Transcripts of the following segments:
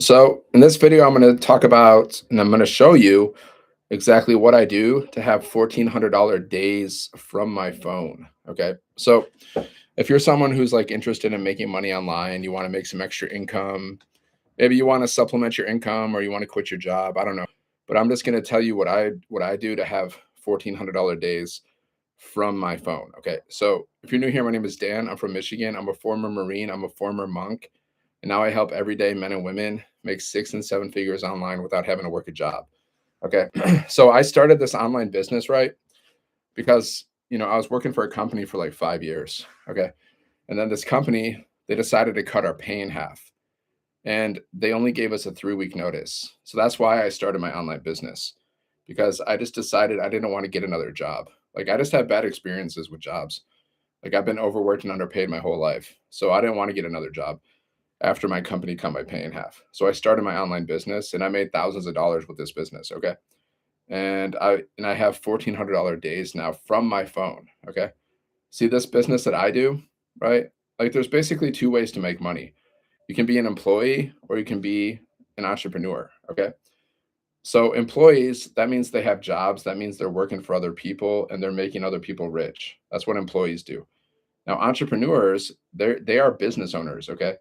So, in this video, I'm going to talk about and I'm going to show you exactly what I do to have $1,400 days from my phone. Okay. So, if you're someone who's like interested in making money online, you want to make some extra income, maybe you want to supplement your income or you want to quit your job, I don't know. But I'm just going to tell you what I do to have $1,400 days from my phone. Okay. So, if you're new here, my name is Dan. I'm from Michigan. I'm a former Marine, I'm a former monk. And now I help everyday men and women make 6 and 7 figures online without having to work a job. Okay. So I started this online business, right? Because, I was working for a company for like 5 years. Okay. And then this company, they decided to cut our pay in half and they only gave us a 3 week notice. So that's why I started my online business because I just decided I didn't want to get another job. Like I just had bad experiences with jobs. Like I've been overworked and underpaid my whole life. So I didn't want to get another job after my company cut my pay in half. So I started my online business and I made thousands of dollars with this business. Okay. And I have $1,400 days now from my phone. Okay. See this business that I do, right? Like there's basically two ways to make money. You can be an employee or you can be an entrepreneur. Okay. So employees, that means they have jobs. That means they're working for other people and they're making other people rich. That's what employees do. Now entrepreneurs, they are business owners. Okay,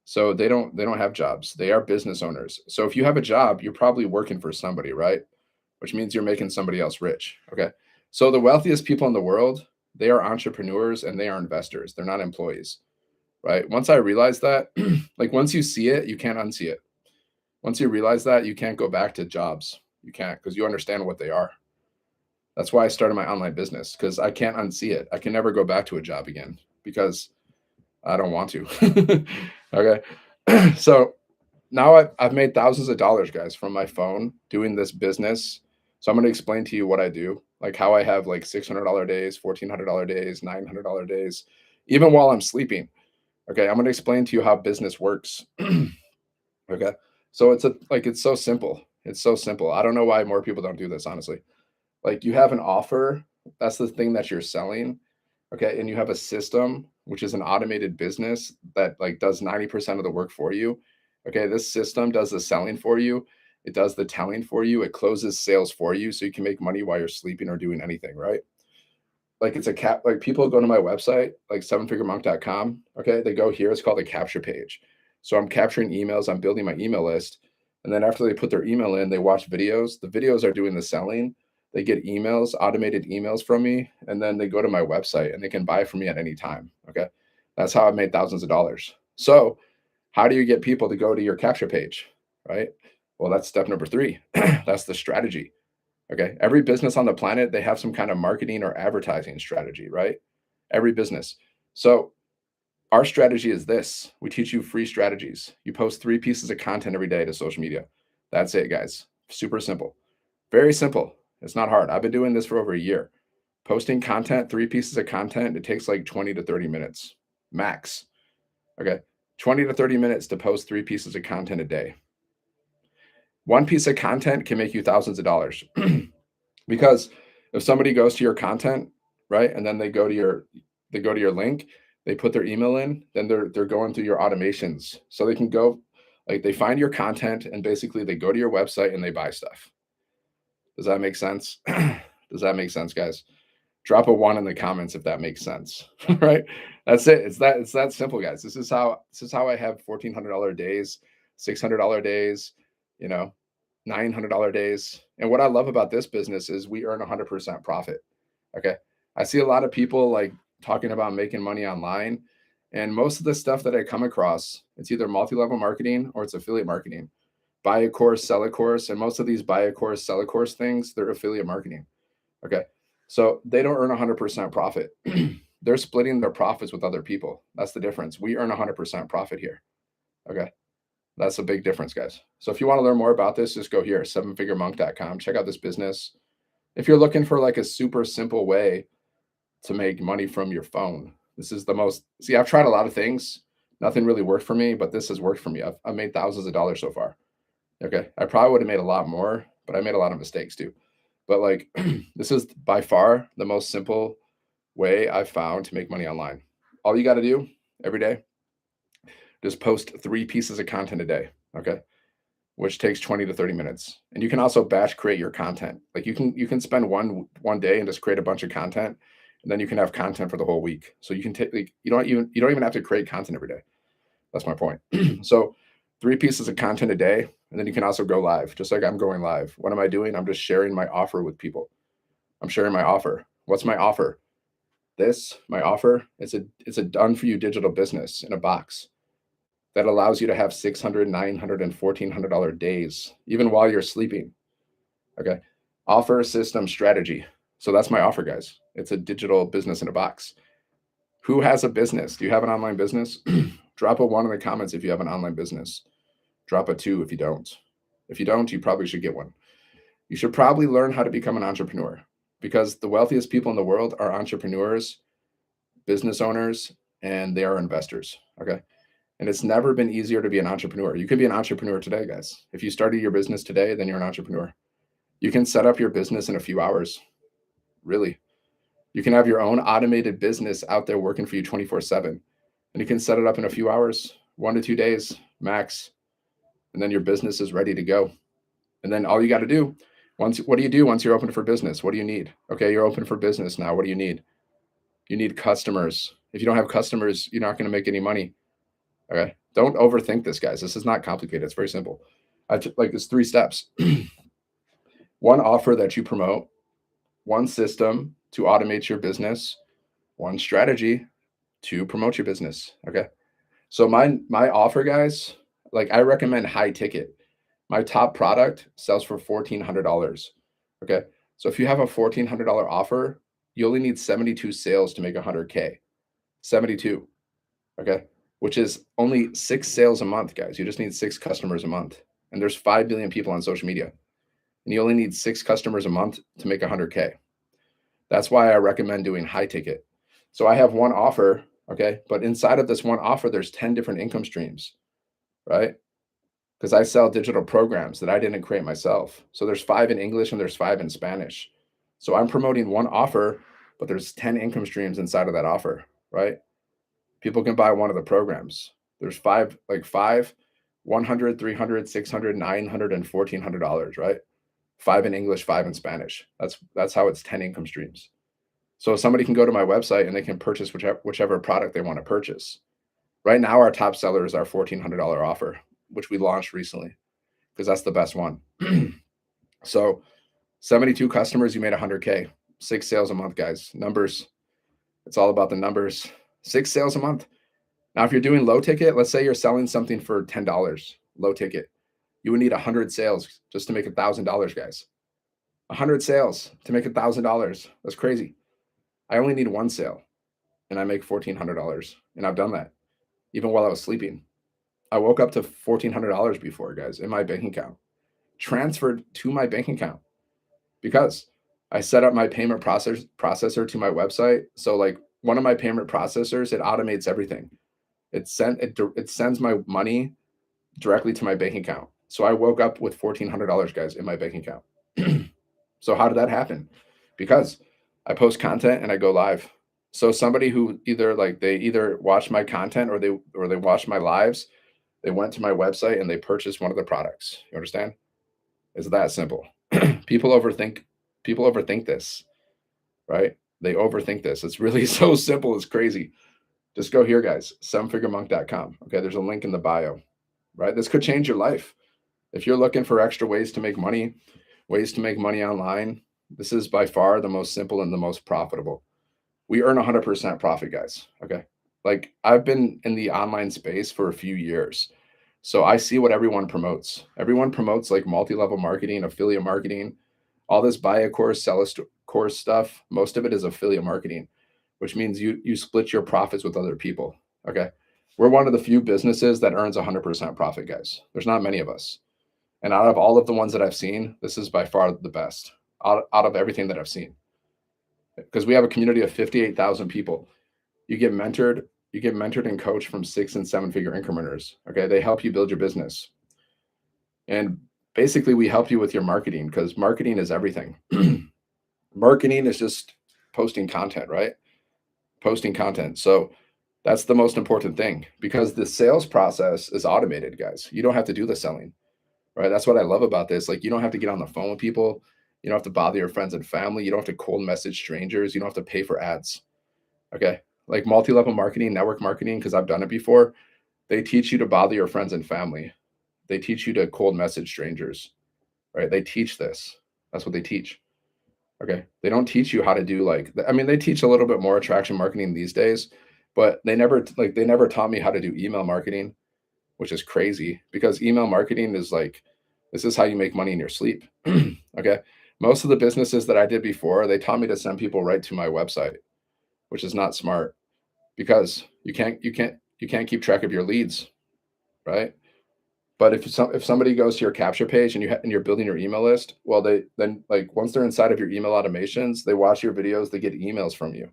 so they don't have jobs. They are business owners. So if you have a job, you're probably working for somebody, right? Which means you're making somebody else rich. Okay. So the wealthiest people in the world, they are entrepreneurs and they are investors. They're not employees, right? Once I realized that, like once you see it, you can't unsee it. Once you realize that, you can't go back to jobs. You can't because you understand what they are. That's why I started my online business because I can't unsee it. I can never go back to a job again because I don't want to. Okay. So now I've made thousands of dollars, guys, from my phone doing this business. So I'm going to explain to you what I do, like how I have like $600 days, $1,400 days, $900 days, even while I'm sleeping. Okay. I'm going to explain to you how business works. Okay. So it's so simple. It's so simple. I don't know why more people don't do this, honestly. Like you have an offer, that's the thing that you're selling. Okay. And you have a system, which is an automated business that like does 90% of the work for you. Okay. This system does the selling for you. It does the telling for you. It closes sales for you. So you can make money while you're sleeping or doing anything, right? Like it's a cap, like people go to my website, like sevenfiguremonk.com. Okay. They go here. It's called a capture page. So I'm capturing emails. I'm building my email list. And then after they put their email in, they watch videos. The videos are doing the selling. They get emails, automated emails from me, and then they go to my website and they can buy from me at any time. Okay. That's how I've made thousands of dollars. So, how do you get people to go to your capture page? Right. Well, that's step number three. That's the strategy. Okay. Every business on the planet, they have some kind of marketing or advertising strategy, right? Every business. So, our strategy is this: we teach you free strategies. You post 3 pieces of content every day to social media. That's it, guys. Super simple. Very simple. It's not hard. I've been doing this for over a year. Posting content, 3 pieces of content, it takes like 20 to 30 minutes max. Okay. 20 to 30 minutes to post 3 pieces of content a day. One piece of content can make you thousands of dollars because if somebody goes to your content, right, and then they go to your link, they put their email in, then they're going through your automations. So they can go like they find your content and basically they go to your website and they buy stuff. Does that make sense? Does that make sense, guys? Drop a one in the comments if that makes sense. Right? That's it. It's that simple, guys. This is how I have $1,400 days, $600 days, you know, $900 days. And what I love about this business is we earn 100% profit. Okay. I see a lot of people like talking about making money online. And most of the stuff that I come across, it's either multi-level marketing or it's affiliate marketing. Buy a course, sell a course. And most of these buy a course, sell a course things, they're affiliate marketing. Okay. So they don't earn 100% profit. They're splitting their profits with other people. That's the difference. We earn 100% profit here. Okay. That's a big difference, guys. So if you want to learn more about this, just go here, sevenfiguremonk.com. Check out this business. If you're looking for like a super simple way to make money from your phone, this is the most. See, I've tried a lot of things. Nothing really worked for me, but this has worked for me. I've made thousands of dollars so far. Okay. I probably would have made a lot more, but I made a lot of mistakes too. But like, this is by far the most simple way I've found to make money online. All you got to do every day, just post 3 pieces of content a day. Okay. which takes 20 to 30 minutes. And you can also batch create your content. Like you can spend one day and just create a bunch of content, and then you can have content for the whole week. So you can take like you don't even have to create content every day. That's my point. So 3 pieces of content a day, and then you can also go live, just like I'm going live. What am I doing? I'm just sharing my offer with people. I'm sharing my offer. What's my offer? My offer, it's a done for you digital business in a box that allows you to have 600, 900, and $1,400 days, even while you're sleeping. Okay. Offer system strategy. So that's my offer, guys. It's a digital business in a box. Who has a business? Do you have an online business? Drop a 1 in the comments if you have an online business. Drop a 2 if you don't. If you don't, you probably should get one. You should probably learn how to become an entrepreneur, because the wealthiest people in the world are entrepreneurs, business owners, and they are investors. Okay. And it's never been easier to be an entrepreneur. You can be an entrepreneur today, guys. If you started your business today, then you're an entrepreneur. You can set up your business in a few hours. Really. You can have your own automated business out there working for you 24/7. And you can set it up in a few hours, 1 to 2 days max. And then your business is ready to go. And then all you got to do, what do you do once you're open for business? What do you need? Okay, you're open for business now. What do you need? You need customers. If you don't have customers, you're not going to make any money. Okay. Don't overthink this, guys. This is not complicated. It's very simple. Like it's 3 steps. One offer that you promote, one system to automate your business, one strategy to promote your business. Okay. So my offer, guys, like I recommend high ticket. My top product sells for $1,400. Okay. So if you have a $1,400 offer, you only need 72 sales to make 100K. 72. Okay. Which is only 6 sales a month, guys. You just need 6 customers a month. And there's 5 billion people on social media. And you only need 6 customers a month to make 100K. That's why I recommend doing high ticket. So I have one offer, okay? But inside of this one offer, there's 10 different income streams, right? Because I sell digital programs that I didn't create myself. So there's 5 in English and there's 5 in Spanish. So I'm promoting one offer, but there's 10 income streams inside of that offer, right? People can buy one of the programs. There's five, 100, 300, 600, 900, and $1,400, right? 5 in English, 5 in Spanish. That's how it's 10 income streams. So somebody can go to my website and they can purchase whichever product they want to purchase. Right now, our top seller is our $1,400 offer, which we launched recently, because that's the best one. So 72 customers, you made 100K, 6 sales a month, guys. Numbers. It's all about the numbers. 6 sales a month. Now, if you're doing low ticket, let's say you're selling something for $10, low ticket, you would need 100 sales just to make $1,000, guys. 100 sales to make $1,000. That's crazy. I only need 1 sale and I make $1,400. And I've done that even while I was sleeping. I woke up to $1,400 before, guys, in my bank account, transferred to my bank account, because I set up my payment processor to my website. So like one of my payment processors, it automates everything. It sends my money directly to my bank account. So I woke up with $1,400, guys, in my bank account. So how did that happen? Because I post content and I go live. So somebody who they either watch my content or they watch my lives, they went to my website and they purchased one of the products. You understand? It's that simple. People overthink this, right? They overthink this. It's really so simple. It's crazy. Just go here, guys, sevenfiguremonk.com. Okay, there's a link in the bio, right? This could change your life. If you're looking for extra ways to make money online, this is by far the most simple and the most profitable. We earn 100% profit, guys. Okay. Like I've been in the online space for a few years. So I see what everyone promotes. Everyone promotes like multi-level marketing, affiliate marketing, all this buy a course, sell a course stuff. Most of it is affiliate marketing, which means you split your profits with other people. Okay. We're one of the few businesses that earns 100% profit, guys. There's not many of us. And out of all of the ones that I've seen, this is by far the best out of everything that I've seen. Because we have a community of 58,000 people. You get mentored and coached from 6 and 7 figure incrementers. Okay. They help you build your business. And basically we help you with your marketing, because marketing is everything. Marketing is just posting content, right? Posting content. So that's the most important thing, because the sales process is automated, guys. You don't have to do the selling. right? That's what I love about this. Like, you don't have to get on the phone with people. You don't have to bother your friends and family. You don't have to cold message strangers. You don't have to pay for ads. Okay. Like multi-level marketing, network marketing, because I've done it before. They teach you to bother your friends and family. They teach you to cold message strangers, right? They teach this. That's what they teach. Okay. They don't teach you how to do like, I mean, they teach a little bit more attraction marketing these days, but they never taught me how to do email marketing, which is crazy because email marketing is like, this is how you make money in your sleep. Okay. Most of the businesses that I did before, they taught me to send people right to my website, which is not smart because you can't keep track of your leads, right? But if somebody goes to your capture page and and you're building your email list, well, they then like once they're inside of your email automations, they watch your videos, they get emails from you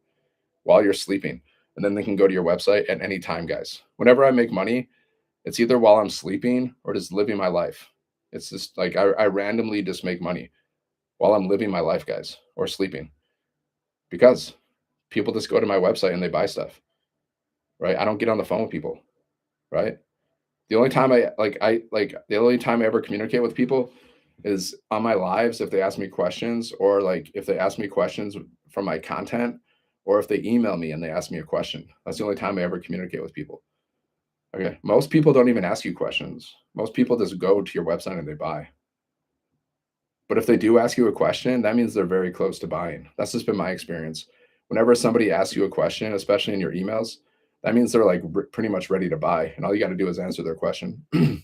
while you're sleeping, and then they can go to your website at any time, guys. Whenever I make money, it's either while I'm sleeping or just living my life. It's just like I randomly just make money while I'm living my life, guys, or sleeping because people just go to my website and they buy stuff, right? I don't get on the phone with people, right? The only time the only time I ever communicate with people is on my lives if they ask me questions or like if they ask me questions from my content or if they email me and they ask me a question. That's the only time I ever communicate with people. Okay. Most people don't even ask you questions. Most people just go to your website and they buy. But if they do ask you a question, that means they're very close to buying. That's just been my experience. Whenever somebody asks you a question, especially in your emails, that means they're like pretty much ready to buy. And all you got to do is answer their question. And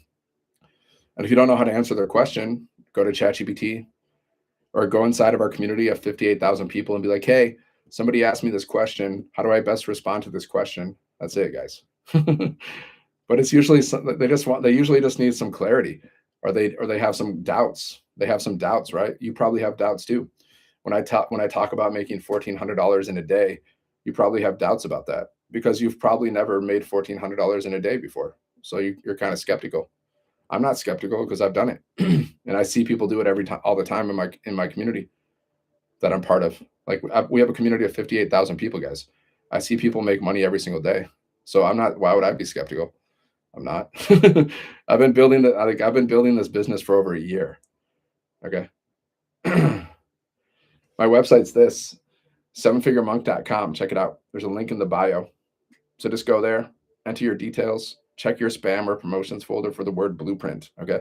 if you don't know how to answer their question, go to ChatGPT or go inside of our community of 58,000 people and be like, hey, somebody asked me this question. How do I best respond to this question? That's it, guys. But it's usually they usually just need some clarity or they have some doubts. They have some doubts, right? You probably have doubts too. When I talk about making $1,400 in a day, you probably have doubts about that because you've probably never made $1,400 in a day before. So you're kind of skeptical. I'm not skeptical because I've done it, and I see people do it every time, all the time in my community that I'm part of. Like we have a community of 58,000 people, guys. I see people make money every single day, so I'm not. Why would I be skeptical? I'm not. I've been building this business for over a year. Okay, my website's this sevenfiguremonk.com. Check it out. There's a link in the bio. So just go there, enter your details, check your spam or promotions folder for the word blueprint. Okay.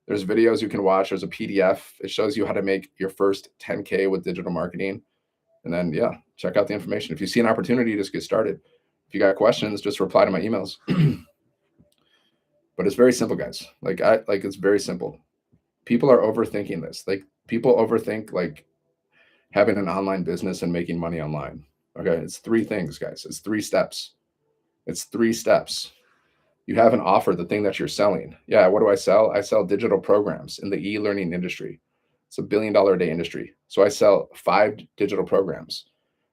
There's videos you can watch. There's a PDF. It shows you how to make your first 10K with digital marketing. And then, yeah, check out the information. If you see an opportunity, just get started. If you got questions, just reply to my emails. But it's very simple, guys. It's very simple. People are overthinking this. Like people overthink like having an online business and making money online. Okay. It's three things, guys. It's three steps. It's three steps. You have an offer, the thing that you're selling. Yeah, what do I sell? I sell digital programs in the e-learning industry. It's $1 billion a day industry. So I sell 5 digital programs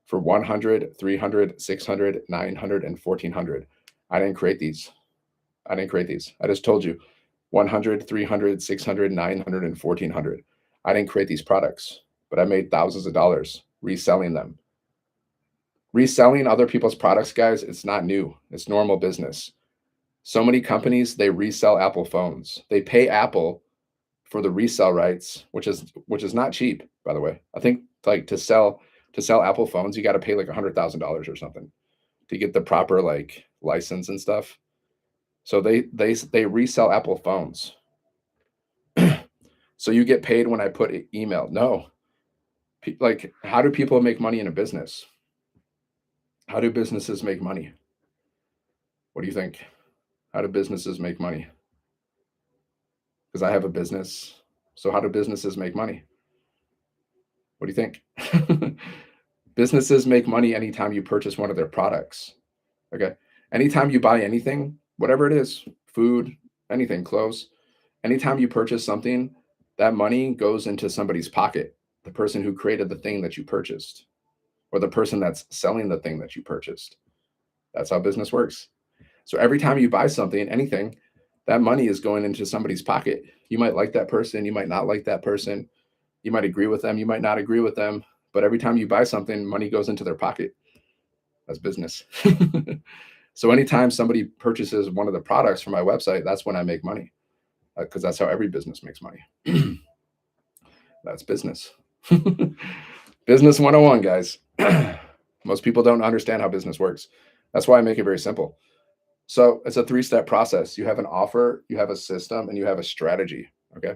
for 100, 300, 600, 900, and 1400. I didn't create these. I didn't create these. I just told you 100, 300, 600, 900, and 1400. I didn't create these products, but I made thousands of dollars reselling them. Reselling other people's products, guys, it's not new. It's normal business. So many companies, they resell Apple phones. They pay Apple for the resell rights, which is not cheap, by the way. I think like to sell Apple phones, you got to pay like $100,000 or something to get the proper like license and stuff. So they resell Apple phones. So you get paid when I put email. No. Like how do people make money in a business? How do businesses make money? What do you think? How do businesses make money? Because I have a business. So how do businesses make money? What do you think? Businesses make money anytime you purchase one of their products. Okay. Anytime you buy anything, whatever it is, food, anything, clothes, anytime you purchase something, that money goes into somebody's pocket, the person who created the thing that you purchased, or the person that's selling the thing that you purchased. That's how business works. So every time you buy something, anything, that money is going into somebody's pocket. You might like that person, you might not like that person, you might agree with them, you might not agree with them, but every time you buy something, money goes into their pocket. That's business. So anytime somebody purchases one of the products from my website, that's when I make money. because that's how every business makes money. That's business. Business 101, guys. Most people don't understand how business works. That's why I make it very simple. So it's a three-step process. You have an offer, you have a system, and you have a strategy. Okay.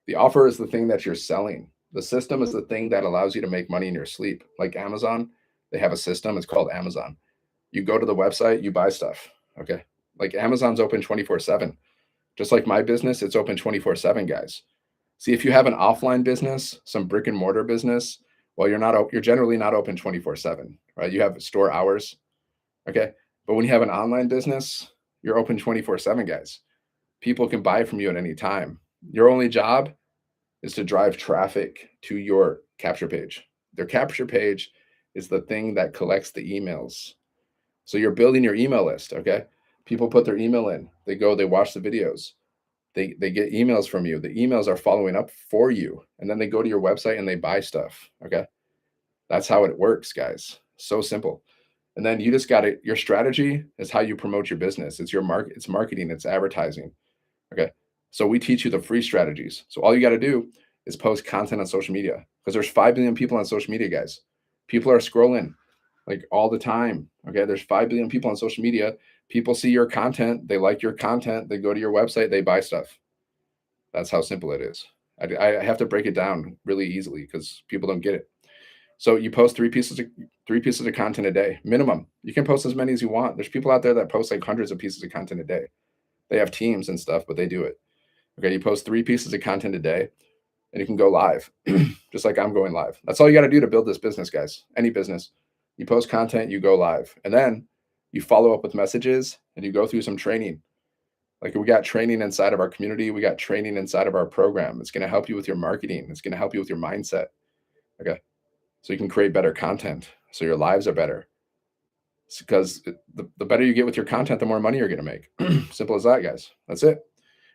The offer is the thing that you're selling. The system is the thing that allows you to make money in your sleep. Like Amazon, they have a system. It's called Amazon. You go to the website, you buy stuff. Okay. Like Amazon's open 24/7. Just like my business, it's open 24/7, guys. See, if you have an offline business, some brick and mortar business, well, you're generally not open 24/7, right? You have store hours. Okay. But when you have an online business, you're open 24/7, guys. People can buy from you at any time. Your only job is to drive traffic to your capture page. Their capture page is the thing that collects the emails. So you're building your email list, okay? People put their email in. They go, they watch the videos. They get emails from you. The emails are following up for you. And then they go to your website and they buy stuff, okay? That's how it works, guys. So simple. And then you just got to your strategy is how you promote your business. It's your market, it's marketing, it's advertising. Okay. So we teach you the free strategies. So all you got to do is post content on social media because there's 5 billion people on social media, guys. People are scrolling like all the time. Okay. There's 5 billion people on social media. People see your content. They like your content. They go to your website. They buy stuff. That's how simple it is. I have to break it down really easily because people don't get it. So you post three pieces of content a day minimum. You can post as many as you want. There's people out there that post like hundreds of pieces of content a day. They have teams and stuff, but they do it. Okay, you post 3 pieces of content a day and you can go live, just like I'm going live. That's all you got to do to build this business, guys. Any business. You post content, you go live. And then you follow up with messages and you go through some training. Like we got training inside of our community, we got training inside of our program. It's going to help you with your marketing, it's going to help you with your mindset. Okay. So you can create better content so your lives are better. It's because the better you get with your content, the more money you're going to make. Simple as that, guys. That's it.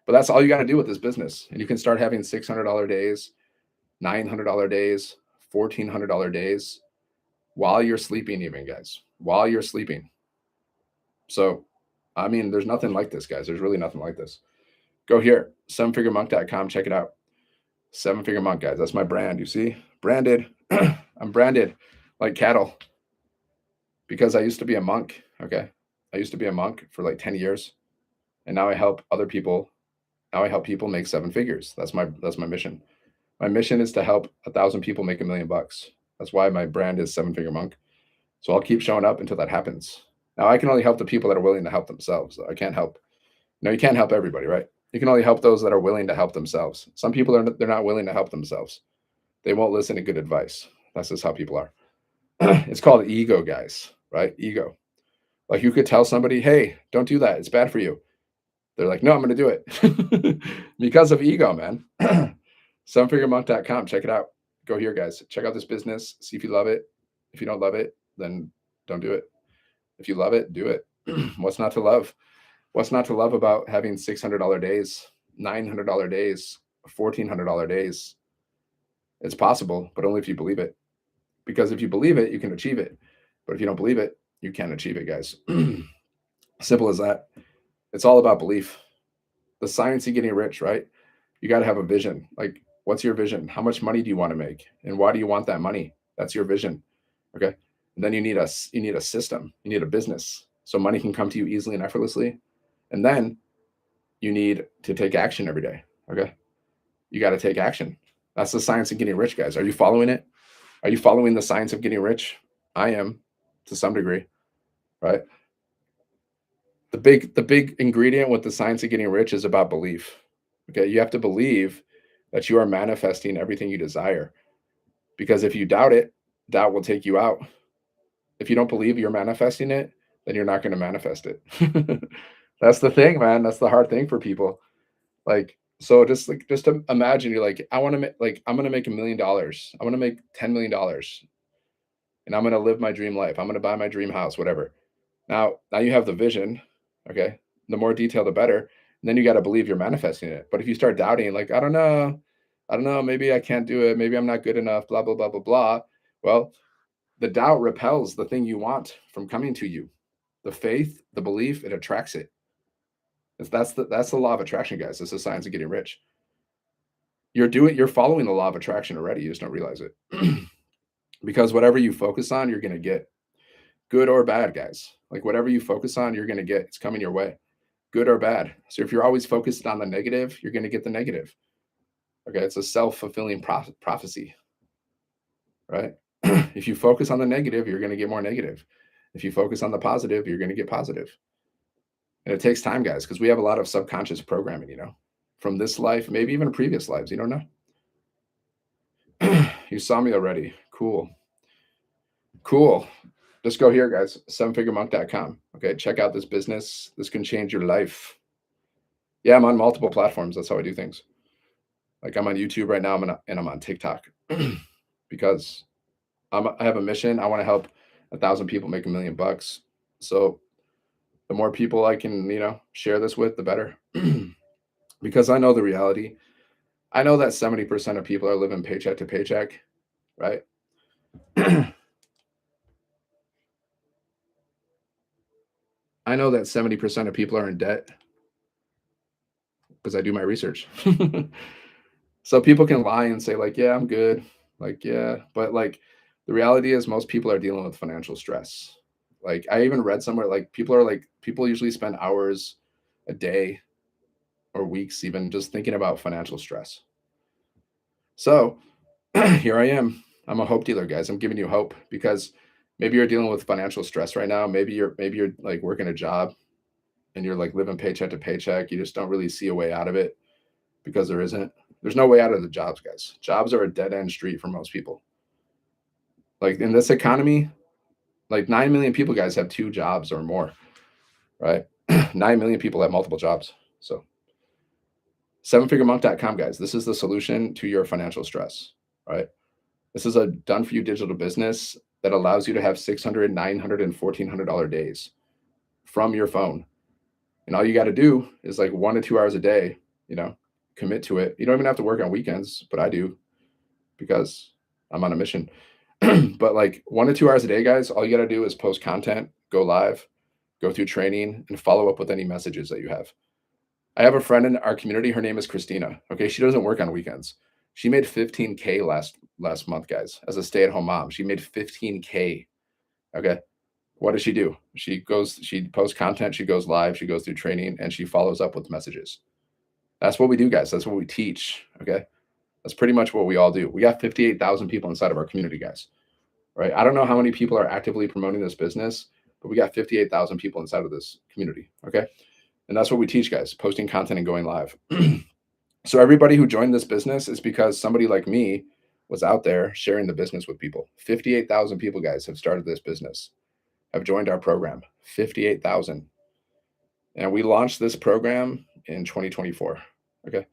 But that's all you got to do with this business. And you can start having $600 days, $900 days, $1,400 days while you're sleeping, even, guys, while you're sleeping. So, I mean, there's nothing like this, guys. There's really nothing like this. Go here, sevenfiguremonk.com. Check it out. Seven Figure Monk, guys. That's my brand. You see? Branded. I'm branded like cattle because I used to be a monk. Okay. I used to be a monk for like 10 years. And now I help other people. Now I help people make 7 figures. That's my mission. My mission is to help 1,000 people make $1 million. That's why my brand is 7 Figure Monk. So I'll keep showing up until that happens. Now I can only help the people that are willing to help themselves. I can't help. No, you can't help everybody, right? You can only help those that are willing to help themselves. Some people they're not willing to help themselves. They won't listen to good advice. That's just how people are. It's called ego, guys, right? Ego. Like you could tell somebody, hey, don't do that. It's bad for you. They're like, no, I'm going to do it because of ego, man. Sevenfiguremonk.com. Check it out. Go here, guys. Check out this business. See if you love it. If you don't love it, then don't do it. If you love it, do it. What's not to love? What's not to love about having $600 days, $900 days, $1,400 days? It's possible, but only if you believe it. Because if you believe it, you can achieve it. But if you don't believe it, you can't achieve it, guys. Simple as that. It's all about belief. The science of getting rich, right? You got to have a vision. Like, what's your vision? How much money do you want to make? And why do you want that money? That's your vision. Okay. And then you need a system. You need a business so money can come to you easily and effortlessly. And then you need to take action every day. Okay. You got to take action. That's the science of getting rich, guys. Are you following it? Are you following the science of getting rich? I am, to some degree, right? The big ingredient with the science of getting rich is about belief. Okay, you have to believe that you are manifesting everything you desire. Because if you doubt it, doubt will take you out. If you don't believe you're manifesting it, then you're not going to manifest it. That's the thing, man. That's the hard thing for people. Like, so just to imagine you're like, I want to make like I'm gonna make $1 million. I want to make $10 million, and I'm gonna live my dream life. I'm gonna buy my dream house, whatever. Now you have the vision. Okay, the more detail, the better. And then you got to believe you're manifesting it. But if you start doubting, like I don't know, maybe I can't do it, maybe I'm not good enough, blah blah blah blah blah. Well, the doubt repels the thing you want from coming to you. The faith, the belief, it attracts it. That's the law of attraction, guys. It's the science of getting rich. You're following the law of attraction already. You just don't realize it. Because whatever you focus on, you're gonna get, good or bad, guys. Like whatever you focus on, you're gonna get. It's coming your way, good or bad. So if you're always focused on the negative, you're gonna get the negative. Okay, it's a self-fulfilling prophecy, right? If you focus on the negative, you're gonna get more negative. If you focus on the positive, you're gonna get positive. And it takes time, guys, because we have a lot of subconscious programming, from this life, maybe even previous lives. You don't know. You saw me already. Cool. Cool. Just go here, guys. Sevenfiguremonk.com. Okay. Check out this business. This can change your life. Yeah, I'm on multiple platforms. That's how I do things. Like I'm on YouTube right now, and I'm on TikTok because I have a mission. I want to help 1,000 people make $1 million. So the more people I can, share this with, the better. Because I know the reality. I know that 70% of people are living paycheck to paycheck, right? I know that 70% of people are in debt because I do my research. So people can lie and say, like, yeah, I'm good. Like, yeah. But like the reality is most people are dealing with financial stress. Like I even read somewhere like people usually spend hours a day or weeks even just thinking about financial stress. So here I am. I'm a hope dealer, guys. I'm giving you hope because maybe you're dealing with financial stress right now. Maybe you're like working a job and you're like living paycheck to paycheck. You just don't really see a way out of it because there isn't. There's no way out of the jobs, guys. Jobs are a dead end street for most people. Like in this economy, like 9 million people, guys, have two jobs or more, right? 9 million people have multiple jobs. So sevenfiguremonk.com, guys. This is the solution to your financial stress, right? This is a done for you digital business that allows you to have 600, 900, and $1,400 days from your phone. And all you got to do is like 1 to 2 hours a day, you know, commit to it. You don't even have to work on weekends, but I do because I'm on a mission. But like 1 to 2 hours a day, guys, all you got to do is post content, go live, go through training, and follow up with any messages that you have. I have a friend in our community. Her name is Christina. Okay, she doesn't work on weekends. She made 15K last month, guys, as a stay-at-home mom. She made 15K. Okay. What does she do? She posts content, she goes live, she goes through training, and she follows up with messages. That's what we do, guys. That's what we teach. Okay. That's pretty much what we all do. We got 58,000 people inside of our community, guys. Right. I don't know how many people are actively promoting this business, but we got 58,000 people inside of this community. Okay. And that's what we teach, guys, posting content and going live. So everybody who joined this business is because somebody like me was out there sharing the business with people. 58,000 people, guys, have started this business, have joined our program. 58,000. And we launched this program in 2024. Okay.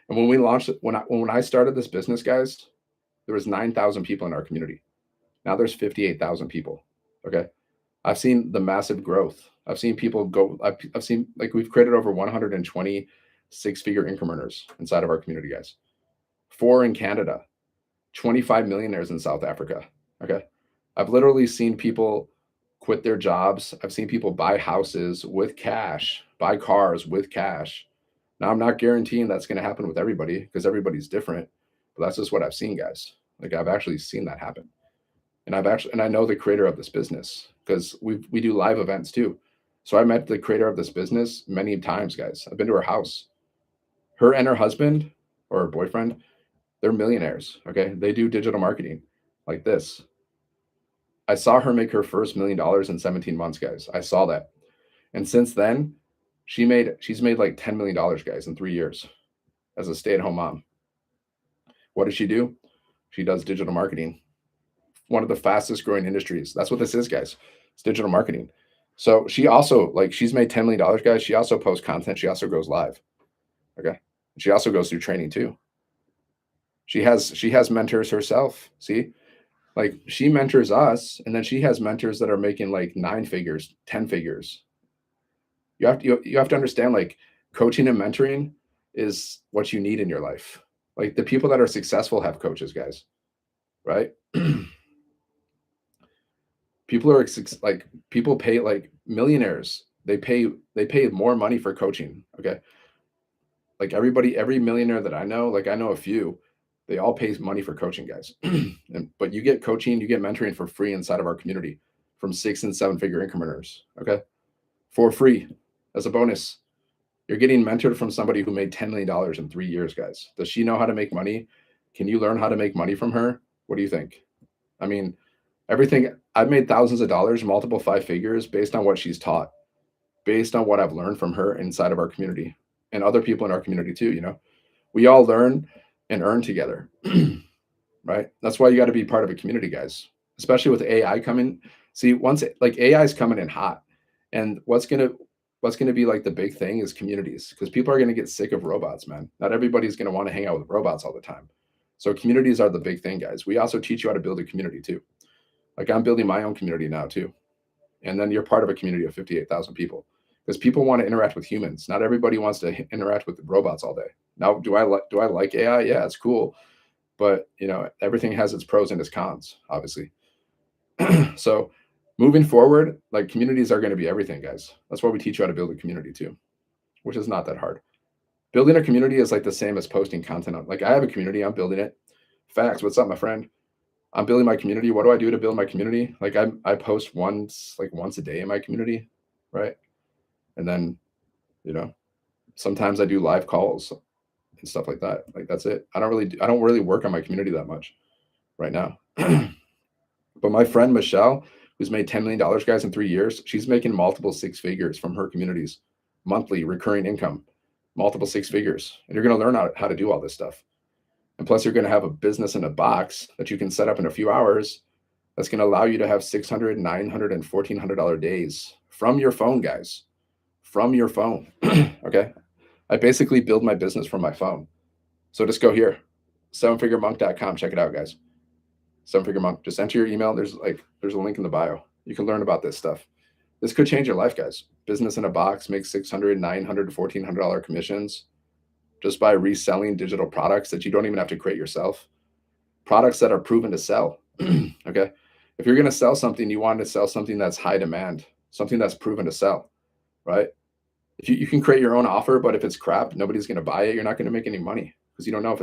And when we launched it, when I started this business, guys, there was 9,000 people in our community. Now there's 58,000 people. Okay. I've seen the massive growth. I've seen people go, I've seen like we've created over 120 six-figure income earners inside of our community, guys. 4 in Canada, 25 millionaires in South Africa. Okay. I've literally seen people quit their jobs. I've seen people buy houses with cash, buy cars with cash. Now, I'm not guaranteeing that's going to happen with everybody because everybody's different, but that's just what I've seen, guys. Like I've actually seen that happen. And I know the creator of this business because we do live events too. So I met the creator of this business many times, guys. I've been to her house. Her and her husband or her boyfriend, they're millionaires. Okay. They do digital marketing like this. I saw her make her first $1 million in 17 months, guys. I saw that. And since then, she's made like $10 million, guys, in 3 years as a stay-at-home mom. What does she do? She does digital marketing, one of the fastest growing industries. That's what this is, guys. It's digital marketing. So she also like she's made $10 million, guys. She also posts content. She also goes live. Okay. She also goes through training too. She has mentors herself. See, like she mentors us, and then she has mentors that are making like 9 figures, 10 figures. You have to understand like coaching and mentoring is what you need in your life. Like the people that are successful have coaches, guys, right? People are like people pay like millionaires They pay they pay more money for coaching. Okay. Like everybody, every millionaire that I know, like I know a few, they all pay money for coaching, guys. But you get coaching, you get mentoring for free inside of our community from 6 and 7 figure income earners. Okay. For free as a bonus. You're getting mentored from somebody who made $10 million in 3 years, guys. Does she know how to make money? Can you learn how to make money from her? What do you think? I mean, everything I've made thousands of dollars, multiple 5 figures based on what she's taught, based on what I've learned from her inside of our community and other people in our community too. We all learn and earn together, right? That's why you got to be part of a community, guys, especially with AI coming. See, once like AI is coming in hot, and what's gonna be like the big thing is communities because people are gonna get sick of robots, man. Not everybody's gonna want to hang out with robots all the time. So communities are the big thing, guys. We also teach you how to build a community too. Like I'm building my own community now too, and then you're part of a community of 58,000 people because people want to interact with humans. Not everybody wants to interact with robots all day. Now, do I like AI? Yeah, it's cool, but everything has its pros and its cons, obviously. So moving forward, like communities are going to be everything, guys. That's why we teach you how to build a community too, which is not that hard. Building a community is like the same as posting content on. Like I have a community, I'm building it. Facts. What's up, my friend? I'm building my community. What do I do to build my community? Like I post once a day in my community, right? And then you know sometimes I do live calls and stuff like that. Like that's it. I don't really work on my community that much right now. But my friend Michelle, who's made $10 million, guys, in 3 years, she's making multiple 6 figures from her communities, monthly recurring income, multiple 6 figures. And you're going to learn how to do all this stuff. And plus, you're going to have a business in a box that you can set up in a few hours that's going to allow you to have 600, 900, and $1,400 days from your phone, guys, from your phone. Okay. I basically build my business from my phone. So just go here, sevenfiguremonk.com. Check it out, guys. Seven Figure Monk. Just enter your email. There's a link in the bio. You can learn about this stuff. This could change your life, guys. Business in a box makes 600, 900, $1,400 commissions just by reselling digital products that you don't even have to create yourself. Products that are proven to sell. Okay. If you're going to sell something, you want to sell something that's high demand, something that's proven to sell, right? If you can create your own offer, but if it's crap, nobody's going to buy it. You're not going to make any money because you don't know if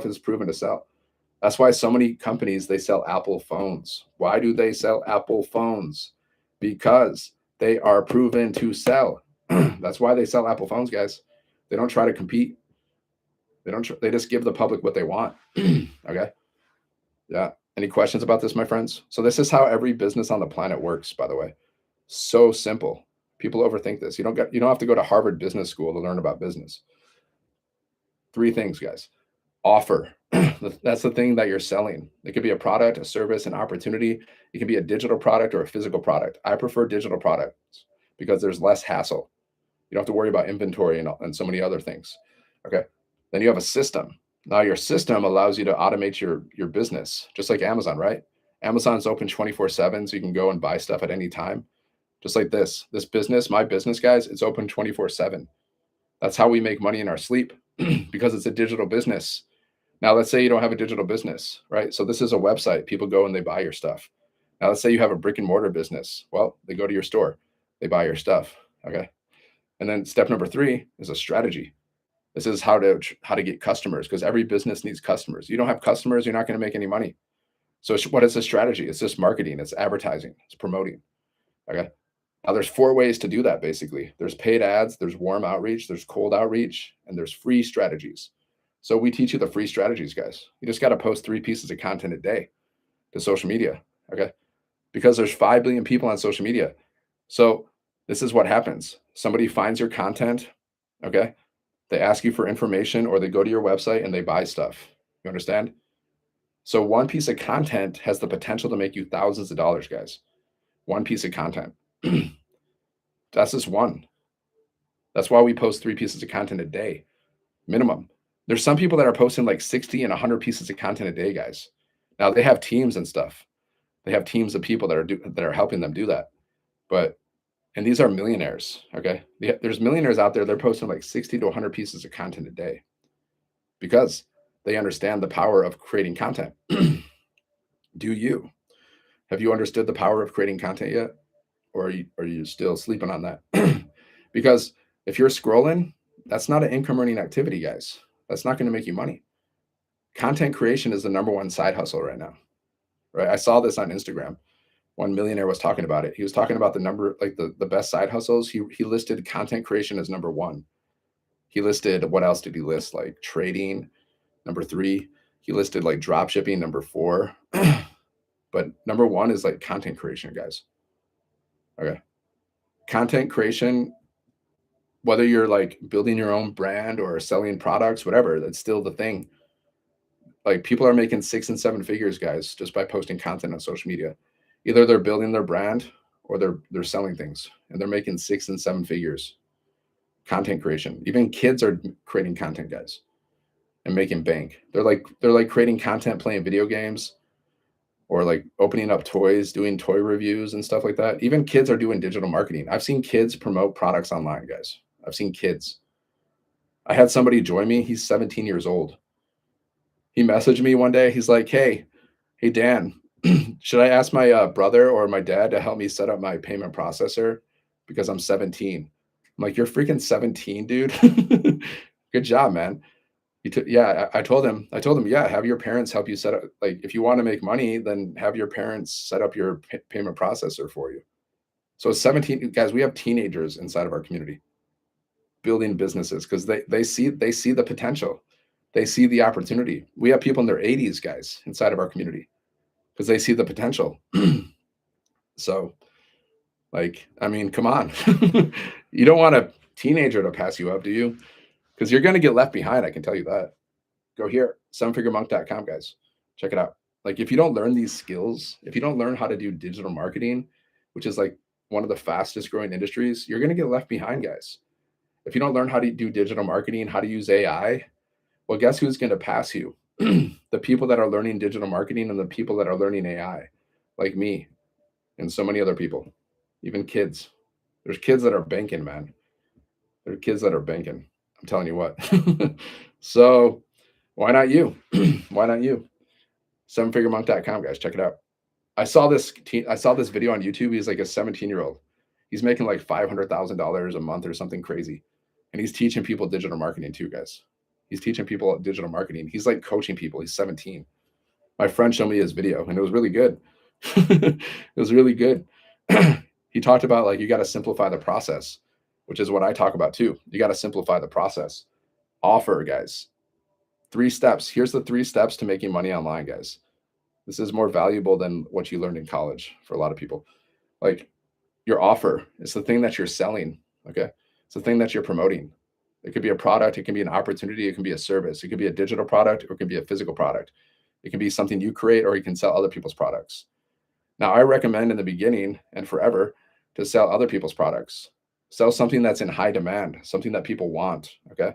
it's proven to sell. That's why so many companies they sell Apple phones. Why do they sell Apple phones? Because they are proven to sell. That's why they sell Apple phones, guys. They don't try to compete. They just give the public what they want. Okay? Yeah. Any questions about this, my friends? So this is how every business on the planet works, by the way. So simple. People overthink this. You don't have to go to Harvard Business School to learn about business. Three things, guys. Offer. That's the thing that you're selling. It could be a product, a service, an opportunity. It can be a digital product or a physical product. I prefer digital products because there's less hassle. You don't have to worry about inventory and so many other things. Okay. Then you have a system. Now your system allows you to automate your business, just like Amazon, right? Amazon's open 24/7, so you can go and buy stuff at any time. Just like this business, my business, guys, it's open 24/7. That's how we make money in our sleep because it's a digital business. Now, let's say you don't have a digital business, right? So this is a website. People go and they buy your stuff. Now, let's say you have a brick and mortar business. Well, they go to your store, they buy your stuff. Okay. And then step number 3 is a strategy. This is how to get customers because every business needs customers. You don't have customers, you're not going to make any money. So what is the strategy? It's just marketing, it's advertising, it's promoting. Okay. Now there's 4 ways to do that basically. There's paid ads, there's warm outreach, there's cold outreach, and there's free strategies. So we teach you the free strategies, guys. You just got to post 3 pieces of content a day to social media, okay? Because there's 5 billion people on social media. So this is what happens. Somebody finds your content, okay? They ask you for information or they go to your website and they buy stuff. You understand? So one piece of content has the potential to make you thousands of dollars, guys. One piece of content. That's just one. That's why we post 3 pieces of content a day, minimum. There's some people that are posting like 60 and 100 pieces of content a day, guys. Now they have teams and stuff. They have teams of people that are helping them do that. But and these are millionaires, okay? There's millionaires out there, they're posting like 60 to 100 pieces of content a day because they understand the power of creating content. Do you? Have you understood the power of creating content yet? or are you still sleeping on that? Because if you're scrolling, that's not an income earning activity, guys. That's not going to make you money. Content creation is the number one side hustle right now, right? I saw this on Instagram. One millionaire was talking about it. He was talking about the number, like the best side hustles. He listed content creation as number one. He listed, what else did he list? Like trading, number three. He listed like drop shipping, number four. But number one is like content creation, guys. Okay. Content creation, whether you're like building your own brand or selling products, whatever, that's still the thing. Like people are making 6 and 7 figures, guys, just by posting content on social media. Either they're building their brand or they're selling things and they're making 6 and 7 figures. Content creation. Even kids are creating content, guys, and making bank. They're like creating content, playing video games, or like opening up toys, doing toy reviews and stuff like that. Even kids are doing digital marketing. I've seen kids promote products online, guys. I've seen kids. I had somebody join me. He's 17 years old. He messaged me one day. He's like, hey, Dan, should I ask my brother or my dad to help me set up my payment processor because I'm 17? I'm like, you're freaking 17, dude. Good job, man. Yeah, I told him, yeah, have your parents help you set up. Like, if you want to make money, then have your parents set up your payment processor for you. So 17 guys, we have teenagers inside of our community building businesses because they see the potential. They see the opportunity. We have people in their 80s, guys, inside of our community because they see the potential. So, like, I mean, come on. You don't want a teenager to pass you up, do you? Because you're going to get left behind. I can tell you that. Go here, sevenfiguremonk.com, guys. Check it out. Like, if you don't learn these skills, if you don't learn how to do digital marketing, which is like one of the fastest growing industries, you're going to get left behind, guys. If you don't learn how to do digital marketing, how to use AI, well, guess who's going to pass you? The people that are learning digital marketing and the people that are learning AI, like me and so many other people, even kids. There's kids that are banking, man. There are kids that are banking. I'm telling you what. So why not you? Why not you? Sevenfiguremonk.com, guys. Check it out. I saw this video on YouTube. He's like a 17-year-old. He's making like $500,000 a month or something crazy. And he's teaching people digital marketing too, guys. He's teaching people digital marketing. He's like coaching people. He's 17. My friend showed me his video and it was really good. It was really good. He talked about like you got to simplify the process, which is what I talk about too. You got to simplify the process. Offer, guys. 3 steps. Here's the 3 steps to making money online, guys. This is more valuable than what you learned in college for a lot of people. Like your offer is the thing that you're selling. Okay. It's the thing that you're promoting. It could be a product, it can be an opportunity, it can be a service, it could be a digital product, or it can be a physical product. It can be something you create, or you can sell other people's products. Now, I recommend in the beginning and forever to sell other people's products. Sell something that's in high demand, something that people want. Okay.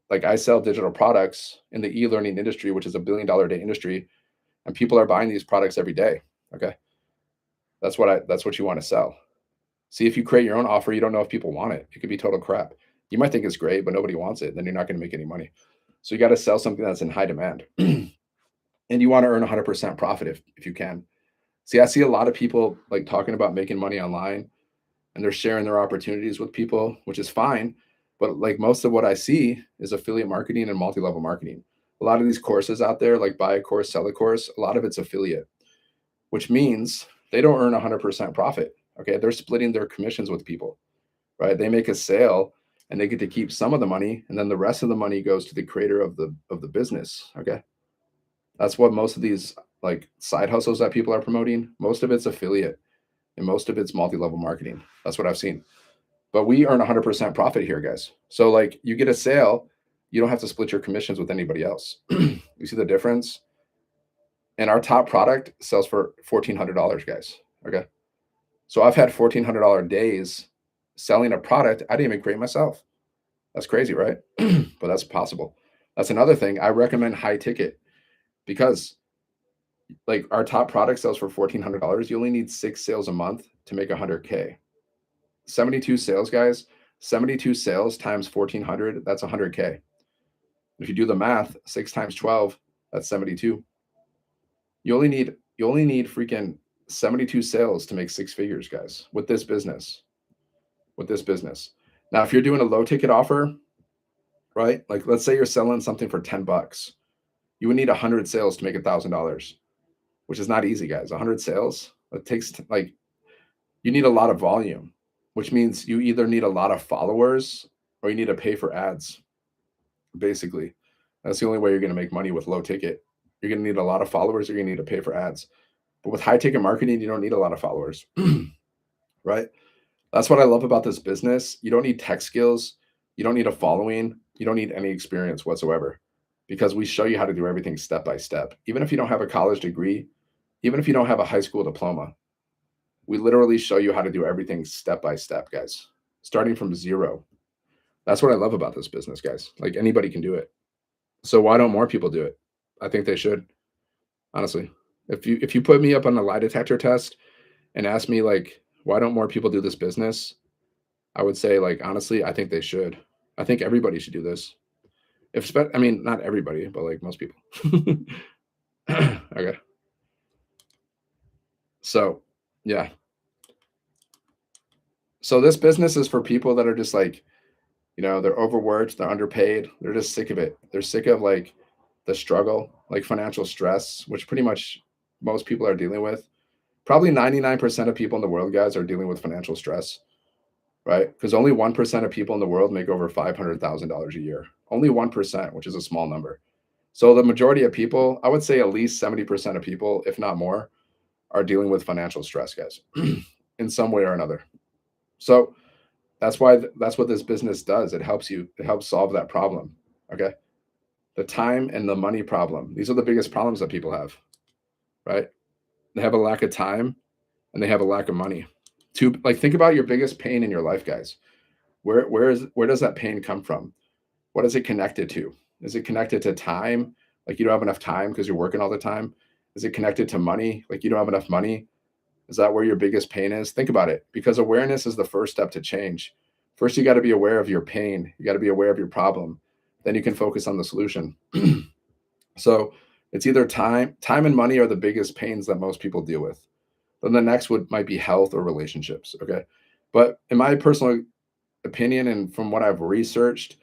Like I sell digital products in the e-learning industry, which is $1 billion a day industry, and people are buying these products every day. Okay. That's what you want to sell. See, if you create your own offer, you don't know if people want it. It could be total crap. You might think it's great, but nobody wants it. Then you're not going to make any money. So you got to sell something that's in high demand. And you want to earn 100% profit if you can. See, I see a lot of people like talking about making money online and they're sharing their opportunities with people, which is fine. But like most of what I see is affiliate marketing and multi-level marketing. A lot of these courses out there, like buy a course, sell a course, a lot of it's affiliate, which means they don't earn 100% profit. Okay. They're splitting their commissions with people, right? They make a sale and they get to keep some of the money. And then the rest of the money goes to the creator of the business. Okay. That's what most of these like side hustles that people are promoting, most of it's affiliate and most of it's multi-level marketing. That's what I've seen. But we earn 100% profit here, guys. So like you get a sale, you don't have to split your commissions with anybody else. You see the difference? And our top product sells for $1,400, guys. Okay. So I've had $1,400 days selling a product I didn't even create myself. That's crazy, right? But that's possible. That's another thing. I recommend high ticket because like our top product sells for $1,400. You only need 6 sales a month to make 100K. 72 sales, guys. 72 sales times 1,400, that's 100K. If you do the math, 6 times 12, that's 72. You only need freaking 72 sales to make six figures, guys, with this business. With this business. Now, if you're doing a low ticket offer, right? Like let's say you're selling something for 10 bucks. You would need 100 sales to make $1,000, which is not easy, guys. 100 sales. It takes like you need a lot of volume, which means you either need a lot of followers or you need to pay for ads. Basically, that's the only way you're going to make money with low ticket. You're going to need a lot of followers. You're going to need to pay for ads. But with high ticket marketing, you don't need a lot of followers, right? That's what I love about this business. You don't need tech skills. You don't need a following. You don't need any experience whatsoever because we show you how to do everything step by step. Even if you don't have a college degree, even if you don't have a high school diploma, we literally show you how to do everything step by step, guys, starting from zero. That's what I love about this business, guys. Like anybody can do it. So why don't more people do it? I think they should, honestly. If you put me up on a lie detector test and ask me like, why don't more people do this business? I would say like honestly, I think they should. I think everybody should do this. I mean, not everybody, but like most people. Okay. So, yeah. So this business is for people that are just like, they're overworked, they're underpaid, they're just sick of it. They're sick of like the struggle, like financial stress, which pretty much most people are dealing with. Probably 99% of people in the world, guys, are dealing with financial stress, right? Because only 1% of people in the world make over $500,000 a year. Only 1%, which is a small number. So the majority of people, I would say at least 70% of people, if not more, are dealing with financial stress, guys, in some way or another. So that's what this business does. It helps solve that problem. Okay. The time and the money problem. These are the biggest problems that people have, right? They have a lack of time and they have a lack of money. To like think about your biggest pain in your life, guys. Where does that pain come from? What is it connected to? Is it connected to time? Like you don't have enough time because you're working all the time? Is it connected to money? Like you don't have enough money? Is that where your biggest pain is? Think about it because awareness is the first step to change. First, you got to be aware of your pain. You got to be aware of your problem. Then you can focus on the solution. So it's either time and money are the biggest pains that most people deal with. Then the next would might be health or relationships. Okay. But in my personal opinion and from what I've researched,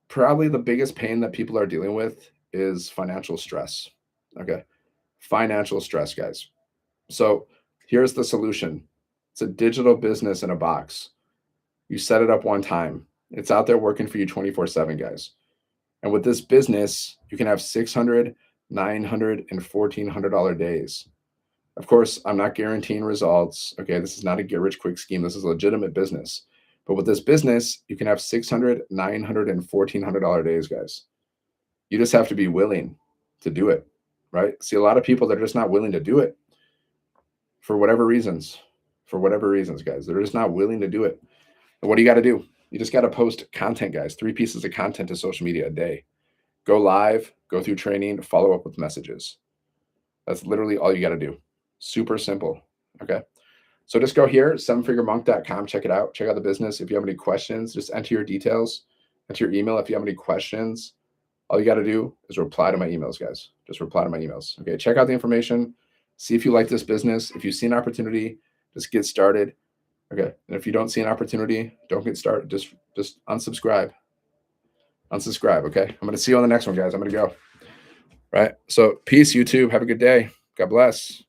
probably the biggest pain that people are dealing with is financial stress. Okay. Financial stress, guys. So here's the solution. It's a digital business in a box. You set it up one time. It's out there working for you 24/7, guys. And with this business, you can have 600, 900, and $1,400 days. Of course, I'm not guaranteeing results. Okay. This is not a get rich quick scheme. This is a legitimate business. But with this business, you can have 600, 900, and $1,400 days, guys. You just have to be willing to do it, right? See, a lot of people, they're just not willing to do it for whatever reasons. For whatever reasons, guys. They're just not willing to do it. And what do you got to do? You just got to post content, guys. 3 pieces of content to social media a day. Go live, go through training, follow up with messages. That's literally all you got to do. Super simple. Okay. So just go here, sevenfiguremonk.com. Check it out. Check out the business. If you have any questions, just enter your details, enter your email. If you have any questions, all you got to do is reply to my emails, guys. Just reply to my emails. Okay. Check out the information. See if you like this business. If you see an opportunity, just get started. Okay. And if you don't see an opportunity, don't get started. Just unsubscribe. Unsubscribe. Okay. I'm going to see you on the next one, guys. I'm going to go. Right. So peace, YouTube. Have a good day. God bless.